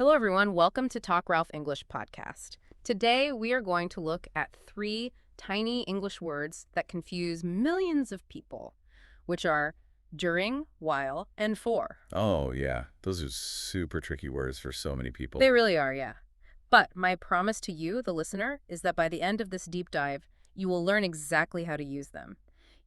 Hello, everyone. Welcome to Talk Ralph English podcast. Today, we are going to look at three tiny English words that confuse millions of people, which are during, while, and for. Oh, yeah. Those are super tricky words for so many people. They really are, yeah. But my promise to you, the listener, is that by the end of this deep dive, you will learn exactly how to use them.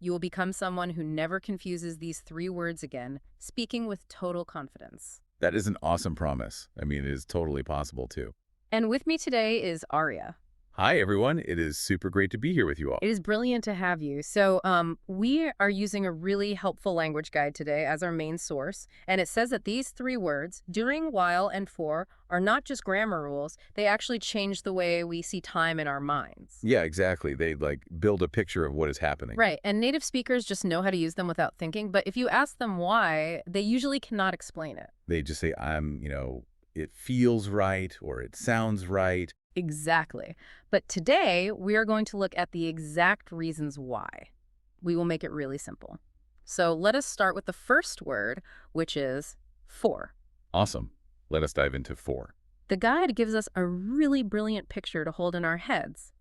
You will become someone who never confuses these three words again, speaking with total confidence. That is an awesome promise. I mean, it is totally possible, too. And with me today is Aria. Hi, everyone. It is super great to be here with you all. It is brilliant to have you. So we are using a really helpful language guide today as our main source. And it says that these three words, during, while, and for, are not just grammar rules. They actually change the way we see time in our minds. Yeah, exactly. They, build a picture of what is happening. Right. And native speakers just know how to use them without thinking. But if you ask them why, they usually cannot explain it. They just say, it feels right, or it sounds right. Exactly. But today, we are going to look at the exact reasons why. We will make it really simple. So let us start with the first word, which is for. Awesome. Let us dive into for. The guide gives us a really brilliant picture to hold in our heads.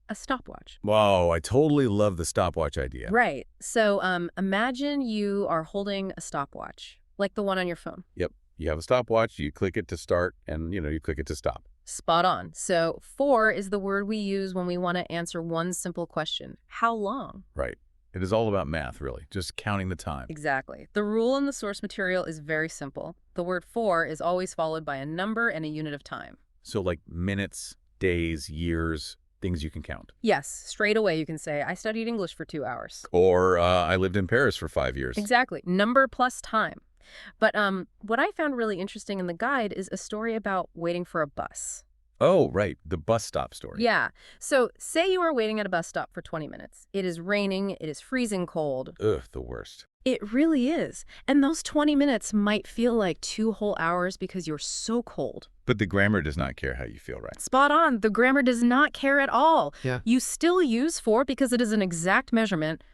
A stopwatch. Wow, I totally love the stopwatch idea. Right. So imagine you are holding a stopwatch, like the one on your phone. Yep. You have a stopwatch, you click it to start, and, you click it to stop. Spot on. So for is the word we use when we want to answer one simple question. How long? Right. It is all about math, really, just counting the time. Exactly. The rule in the source material is very simple. The word for is always followed by a number and a unit of time. So like minutes, days, years, things you can count. Yes, straight away you can say, I studied English for 2 hours. Or I lived in Paris for 5 years. Exactly. Number plus time. But what I found really interesting in the guide is a story about waiting for a bus. Oh, right. The bus stop story. Yeah. So say you are waiting at a bus stop for 20 minutes. It is raining. It is freezing cold. Ugh, the worst. It really is. And those 20 minutes might feel like 2 whole hours because you're so cold. But the grammar does not care how you feel, right? Spot on. The grammar does not care at all. Yeah. You still use for because it is an exact measurement,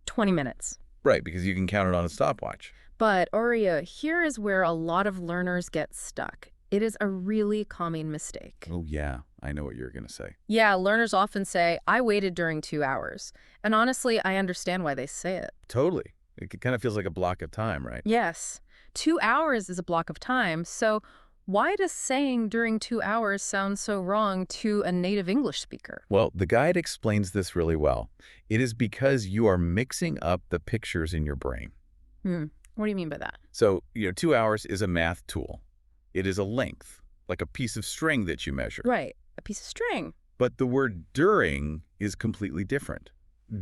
20 minutes. Right, because you can count it on a stopwatch. But, Aria, here is where a lot of learners get stuck. It is a really common mistake. Oh, yeah. I know what you're going to say. Yeah, learners often say, I waited during 2 hours. And honestly, I understand why they say it. Totally. It kind of feels like a block of time, right? Yes. 2 hours is a block of time, so why does saying during 2 hours sound so wrong to a native English speaker? Well, the guide explains this really well. It is because you are mixing up the pictures in your brain. What do you mean by that? So, 2 hours is a math tool. It is a length, like a piece of string that you measure. Right, a piece of string. But the word during is completely different.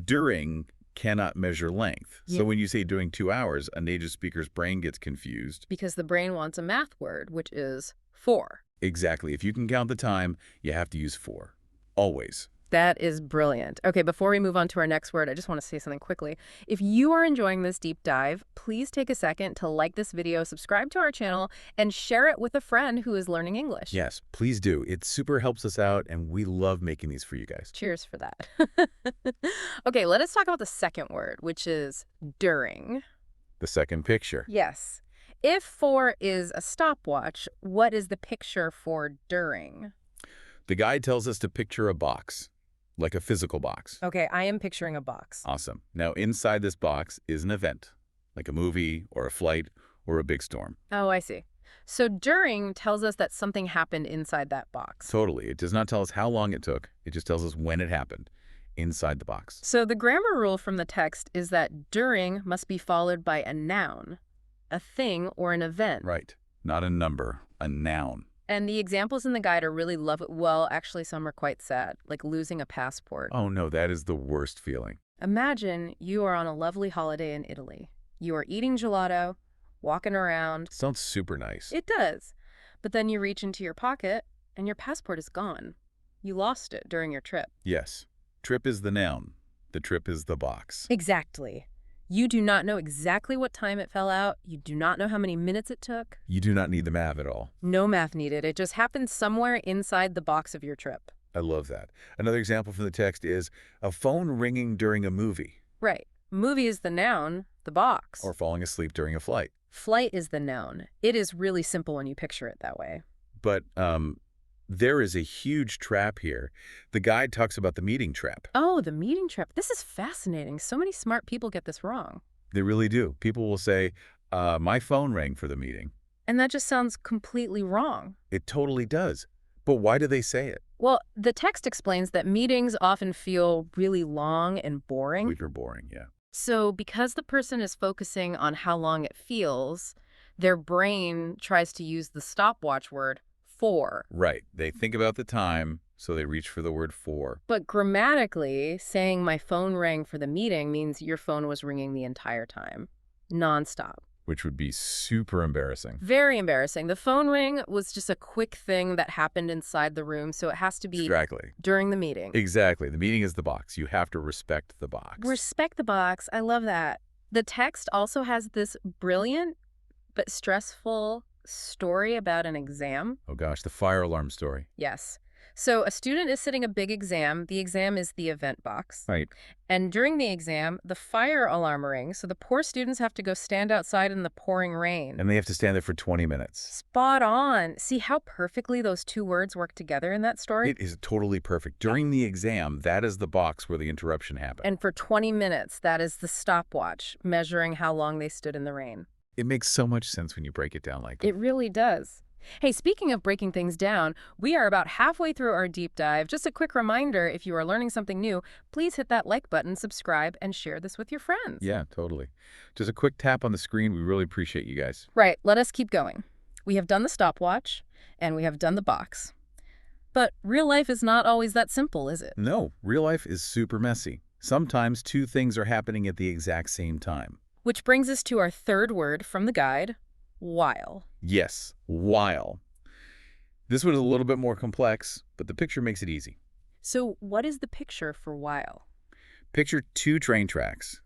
During cannot measure length. Yeah. So when you say during 2 hours, a native speaker's brain gets confused. Because the brain wants a math word, which is for. Exactly. If you can count the time, you have to use for. Always. That is brilliant. Okay, before we move on to our next word, I just want to say something quickly. If you are enjoying this deep dive, please take a second to like this video, subscribe to our channel, and share it with a friend who is learning English. Yes, please do. It super helps us out, and we love making these for you guys. Cheers for that. Okay, let us talk about the second word, which is during. The second picture. Yes. If for is a stopwatch, what is the picture for during? The guide tells us to picture a box, like a physical box. Okay, I am picturing a box. Awesome. Now, inside this box is an event, like a movie or a flight or a big storm. Oh, I see. So during tells us that something happened inside that box. Totally. It does not tell us how long it took. It just tells us when it happened inside the box. So the grammar rule from the text is that during must be followed by a noun, a thing, or an event. Right. Not a number, a noun. And the examples in the guide are really well, actually some are quite sad, like losing a passport. Oh no, that is the worst feeling. Imagine you are on a lovely holiday in Italy. You are eating gelato, walking around. Sounds super nice. It does. But then you reach into your pocket and your passport is gone. You lost it during your trip. Yes. Trip is the noun. The trip is the box. Exactly. You do not know exactly what time it fell out. You do not know how many minutes it took. You do not need the math at all. No math needed. It just happened somewhere inside the box of your trip. I love that. Another example from the text is a phone ringing during a movie. Right. Movie is the noun, the box. Or falling asleep during a flight. Flight is the noun. It is really simple when you picture it that way. But there is a huge trap here. The guide talks about the meeting trap. Oh, the meeting trap. This is fascinating. So many smart people get this wrong. They really do. People will say, my phone rang for the meeting. And that just sounds completely wrong. It totally does. But why do they say it? Well, the text explains that meetings often feel really long and boring. Super boring, yeah. So because the person is focusing on how long it feels, their brain tries to use the stopwatch word for. Right. They think about the time, so they reach for the word for. But grammatically, saying my phone rang for the meeting means your phone was ringing the entire time, nonstop. Which would be super embarrassing. Very embarrassing. The phone ring was just a quick thing that happened inside the room, so it has to be Exactly. during the meeting. Exactly. The meeting is the box. You have to respect the box. Respect the box. I love that. The text also has this brilliant but stressful story about an exam. Oh gosh, the fire alarm story. Yes. So a student is sitting a big exam. The exam is the event box. Right. And during the exam, the fire alarm rings, so the poor students have to go stand outside in the pouring rain. And they have to stand there for 20 minutes. Spot on. See how perfectly those two words work together in that story? It is totally perfect. During the exam, that is the box where the interruption happened. And for 20 minutes, that is the stopwatch, measuring how long they stood in the rain. It makes so much sense when you break it down like that. It really does. Hey, speaking of breaking things down, we are about halfway through our deep dive. Just a quick reminder, if you are learning something new, please hit that like button, subscribe, and share this with your friends. Yeah, totally. Just a quick tap on the screen. We really appreciate you guys. Right, let us keep going. We have done the stopwatch, and we have done the box. But real life is not always that simple, is it? No, real life is super messy. Sometimes two things are happening at the exact same time. Which brings us to our third word from the guide, while. Yes, while. This one is a little bit more complex, but the picture makes it easy. So what is the picture for while? Picture two train tracks,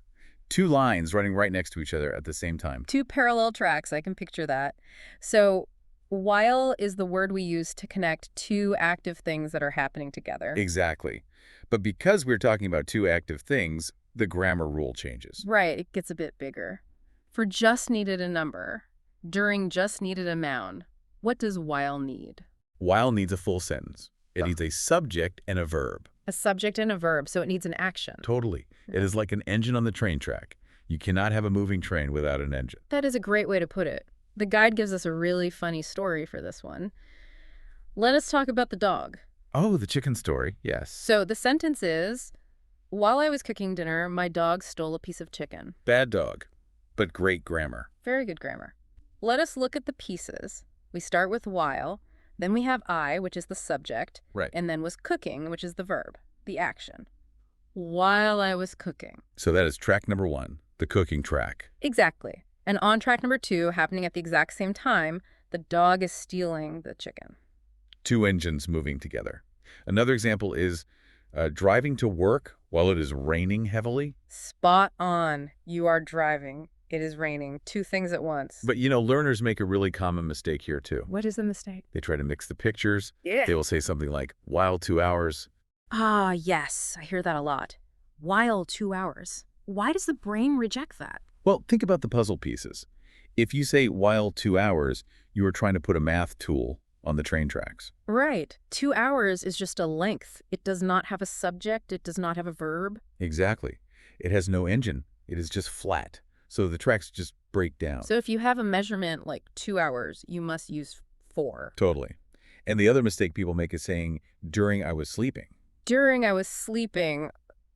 two lines running right next to each other at the same time. Two parallel tracks, I can picture that. So while is the word we use to connect two active things that are happening together. Exactly. But because we're talking about two active things, the grammar rule changes. Right, it gets a bit bigger. For just needed a number, during just needed a noun, what does while need? While needs a full sentence. It needs a subject and a verb. A subject and a verb, so it needs an action. Totally. It is like an engine on the train track. You cannot have a moving train without an engine. That is a great way to put it. The guide gives us a really funny story for this one. Let us talk about the dog. Oh, the chicken story. Yes. So the sentence is, while I was cooking dinner, my dog stole a piece of chicken. Bad dog, but great grammar. Very good grammar. Let us look at the pieces. We start with while, then we have I, which is the subject, Right. and then was cooking, which is the verb, the action. While I was cooking. So that is track number one, the cooking track. Exactly. And on track number 2, happening at the exact same time, the dog is stealing the chicken. Two engines moving together. Another example is driving to work while it is raining heavily. Spot on. You are driving. It is raining. Two things at once. But, learners make a really common mistake here, too. What is the mistake? They try to mix the pictures. Yeah. They will say something like, while 2 hours. Ah, yes. I hear that a lot. While 2 hours. Why does the brain reject that? Well, think about the puzzle pieces. If you say while 2 hours, you are trying to put a math tool on the train tracks. Right. 2 hours is just a length. It does not have a subject. It does not have a verb. Exactly. It has no engine. It is just flat. So the tracks just break down. So if you have a measurement like 2 hours, you must use 4. Totally. And the other mistake people make is saying, during I was sleeping. During I was sleeping,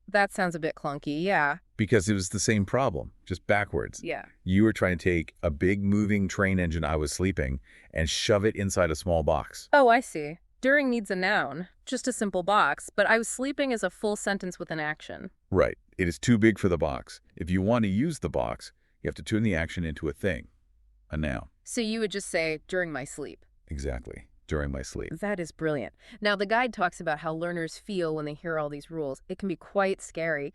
that sounds a bit clunky, yeah. Because it was the same problem, just backwards. Yeah. You were trying to take a big moving train engine, I was sleeping, and shove it inside a small box. Oh, I see. During needs a noun, just a simple box, but I was sleeping is a full sentence with an action. Right. It is too big for the box. If you want to use the box, you have to turn the action into a thing, a noun. So you would just say, during my sleep. Exactly. During my sleep. That is brilliant. Now, the guide talks about how learners feel when they hear all these rules. It can be quite scary.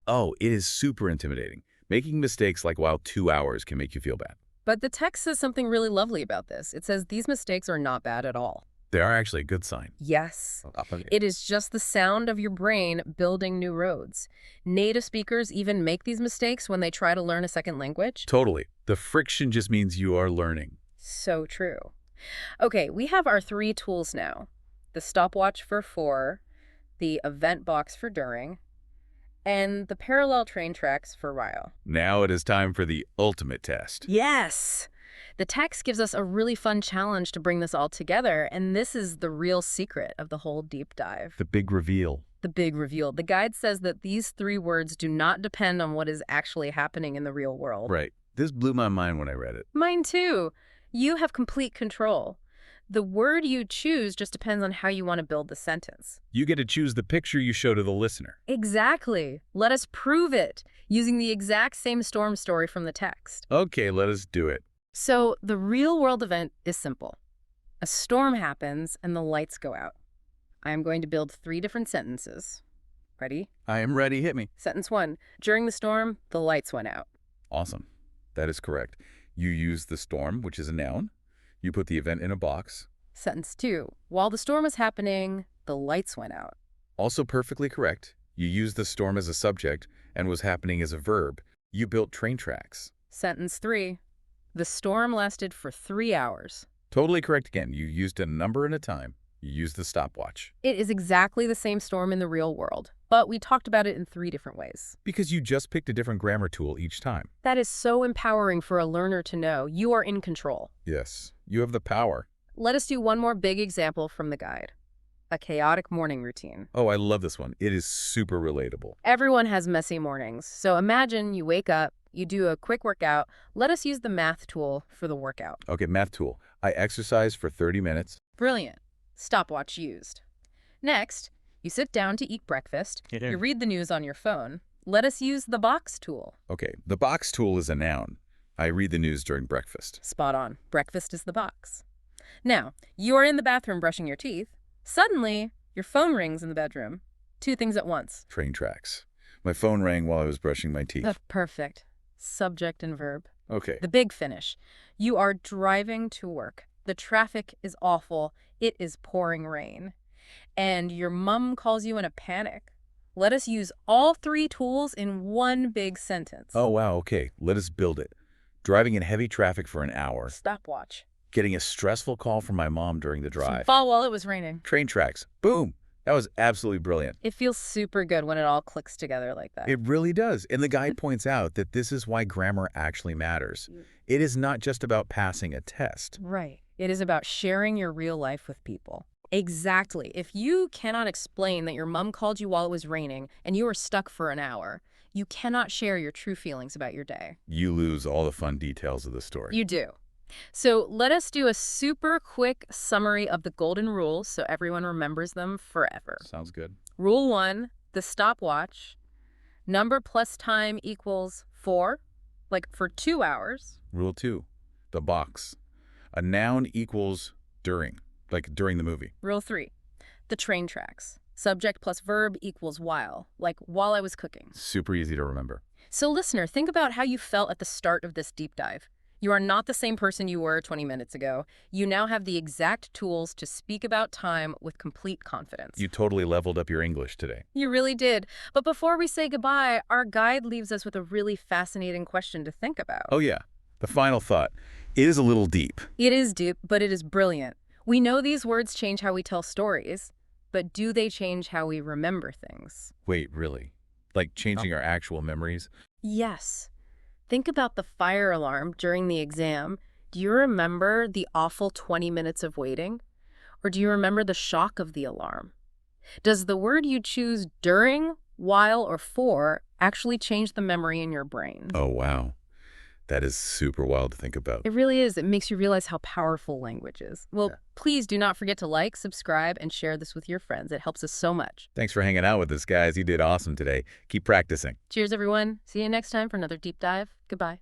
Oh, it is super intimidating. Making mistakes like while 2 hours can make you feel bad. But the text says something really lovely about this. It says these mistakes are not bad at all. They are actually a good sign. Yes. It is just the sound of your brain building new roads. Native speakers even make these mistakes when they try to learn a second language. Totally. The friction just means you are learning. So true. Okay, we have our three tools now. The stopwatch for for, the event box for during, and the parallel train tracks for while. Now it is time for the ultimate test. Yes! The text gives us a really fun challenge to bring this all together, and this is the real secret of the whole deep dive. The big reveal. The big reveal. The guide says that these three words do not depend on what is actually happening in the real world. Right. This blew my mind when I read it. Mine too. You have complete control. The word you choose just depends on how you want to build the sentence. You get to choose the picture you show to the listener. Exactly. Let us prove it using the exact same storm story from the text. Okay, let us do it. So the real-world event is simple. A storm happens and the lights go out. I am going to build three different sentences. Ready? I am ready. Hit me. Sentence 1. During the storm, the lights went out. Awesome. That is correct. You use the storm, which is a noun. You put the event in a box. Sentence 2. While the storm was happening, the lights went out. Also perfectly correct. You used the storm as a subject and was happening as a verb. You built train tracks. Sentence 3. The storm lasted for 3 hours. Totally correct again. You used a number and a time. You used the stopwatch. It is exactly the same storm in the real world, but we talked about it in 3 different ways. Because you just picked a different grammar tool each time. That is so empowering for a learner to know you are in control. Yes, you have the power. Let us do one more big example from the guide. A chaotic morning routine. Oh, I love this one. It is super relatable. Everyone has messy mornings, so imagine you wake up, you do a quick workout. Let us use the math tool for the workout. Okay, math tool. I exercise for 30 minutes. Brilliant. Stopwatch used. Next, you sit down to eat breakfast. You read the news on your phone. Let us use the box tool. Okay, the box tool is a noun. I read the news during breakfast. Spot on. Breakfast is the box. Now, you are in the bathroom brushing your teeth. Suddenly, your phone rings in the bedroom. 2 things at once. Train tracks. My phone rang while I was brushing my teeth. Perfect. Subject and verb. Okay. The big finish. You are driving to work. The traffic is awful. It is pouring rain. And your mom calls you in a panic. Let us use all 3 tools in one big sentence. Oh, wow. Okay, let us build it. Driving in heavy traffic for an hour. Stopwatch. Getting a stressful call from my mom during the drive. Fall while it was raining. Train tracks. Boom. That was absolutely brilliant. It feels super good when it all clicks together like that. It really does. And the guide points out that this is why grammar actually matters. It is not just about passing a test. Right. It is about sharing your real life with people. Exactly. If you cannot explain that your mom called you while it was raining and you were stuck for an hour, you cannot share your true feelings about your day. You lose all the fun details of the story. You do. So let us do a super quick summary of the golden rules so everyone remembers them forever. Sounds good. Rule 1, the stopwatch. Number plus time equals 4, like for 2 hours. Rule 2, the box. A noun equals during, like during the movie. Rule 3, the train tracks. Subject plus verb equals while, like while I was cooking. Super easy to remember. So listener, think about how you felt at the start of this deep dive. You are not the same person you were 20 minutes ago. You now have the exact tools to speak about time with complete confidence. You totally leveled up your English today. You really did. But before we say goodbye, our guide leaves us with a really fascinating question to think about. Oh yeah, the final thought. It is a little deep. It is deep, but it is brilliant. We know these words change how we tell stories, but do they change how we remember things? Wait, really? Like changing our actual memories? Yes. Think about the fire alarm during the exam. Do you remember the awful 20 minutes of waiting? Or do you remember the shock of the alarm? Does the word you choose during, while, or for actually change the memory in your brain? Oh, wow. That is super wild to think about. It really is. It makes you realize how powerful language is. Well, please do not forget to like, subscribe, and share this with your friends. It helps us so much. Thanks for hanging out with us, guys. You did awesome today. Keep practicing. Cheers, everyone. See you next time for another deep dive. Goodbye.